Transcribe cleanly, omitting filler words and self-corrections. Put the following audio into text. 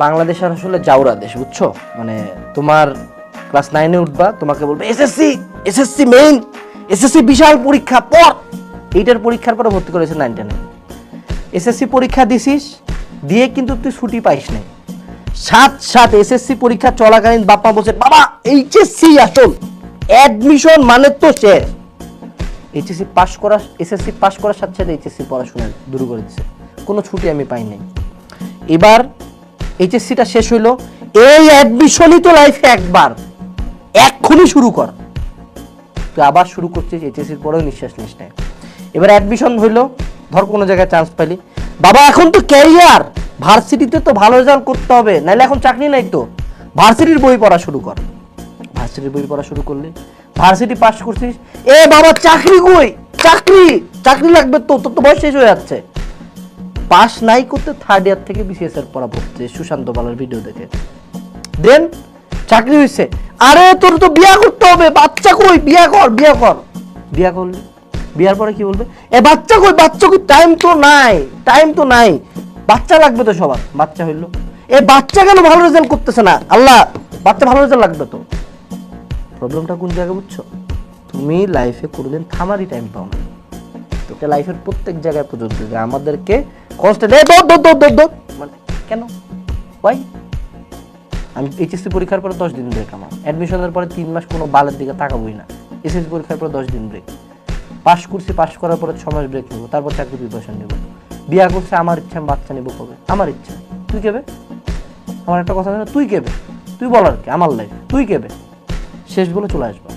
বাংলাদেশ আসলে জাউরা দেশ, বুঝছো? মানে তোমার ক্লাস 9-এ উঠবা, তোমাকে বলবে এসএসসি, এসএসসি মেইন, এসএসসি বিশাল পরীক্ষা পড়। এইটার পরীক্ষার পরে ভর্তি করেছে 9-10-এ। এসএসসি পরীক্ষা দিছিস, দিয়ে কিন্তু তুই ছুটি পাইস নাই। সাত এসএসসি পরীক্ষা চলাকালীন বাবা বলছে বাবা এইচএসসি আসল অ্যাডমিশন মানে তো শেষ। এইচএসসি পাস করা, এসএসসি পাস করার সাথে সাথে এইচএসসি পড়াশোনা শুরু করে দিছে, কোনো ছুটি আমি পাই নাই। এবার এইচএসসিটা শেষ হইলো, এই অ্যাডমিশনই তো লাইফে একবার, এক্ষুনি শুরু কর। তুই আবার শুরু করছিস, এইচএসসির পরেও নিঃশ্বাস নিস না। এবার অ্যাডমিশন হইলো, ধর কোনো জায়গায় চান্স পাইলি, বাবা এখন তো ক্যারিয়ার, ভার্সিটিতে তো ভালো রেজাল্ট করতে হবে, নাহলে এখন চাকরি নাই, তো ভার্সিটির বই পড়া শুরু কর। ভার্সিটির বই পড়া শুরু করলি, ভার্সিটি পাস করছিস, এ বাবা চাকরি কই, চাকরি চাকরি লাগবে তো, তোর তো বয়স শেষ হয়ে যাচ্ছে। পাস নাই করতে 3rd ইয়ার থেকে বিসিএস এর পড়া পড়তে, সুশান্ত বালার ভিডিও দেখে, দেন চাকরি হয়েছে। আরে তোর তো বিয়া করতে হবে, বাচ্চা কই, বিয়া কর, বিয়া কর। বিয়া করলি, বিয়ার পরে কি বলবে, এ বাচ্চা কই, বাচ্চা কই, টাইম তো নাই, টাইম তো নাই, বাচ্চা লাগবে তো সবার। বাচ্চা হইলো, এ বাচ্চা কেন ভালো রেজাল্ট করতেছে না, আল্লাহ বাচ্চা ভালো রেজাল্ট লাগবে তো। প্রবলেমটা কোন জায়গায় বুঝছো? তুমি লাইফে কোনোদিন থামারই টাইম পাও না। তোকে লাইফের প্রত্যেক জায়গায় প্রযোজ্য যে আমাদেরকে কনস্ট্যান্ট মানে কেন, ওয়াই? আমি এইচএসসি পরীক্ষার পরে 10 দিন ব্রেক, আমার অ্যাডমিশনের পরে 3 মাস কোনো বালের দিকে তাকাবোই না। এসএসসি পরীক্ষার পরে 10 দিন ব্রেক, পাস করছি, পাস করার পরে 6 মাস ব্রেক নেবো, তারপর চাকরি প্রিপারেশন নেবো। বিয়া করছে, আমার ইচ্ছা, আমি বাচ্চা নেবো কবে, আমার ইচ্ছা। তুই কেবে? আমার একটা কথা জানো, তুই কেবে? তুই বলার কি, আমার লাইফ, তুই কেবে? শেষ বলে চলে আসবা।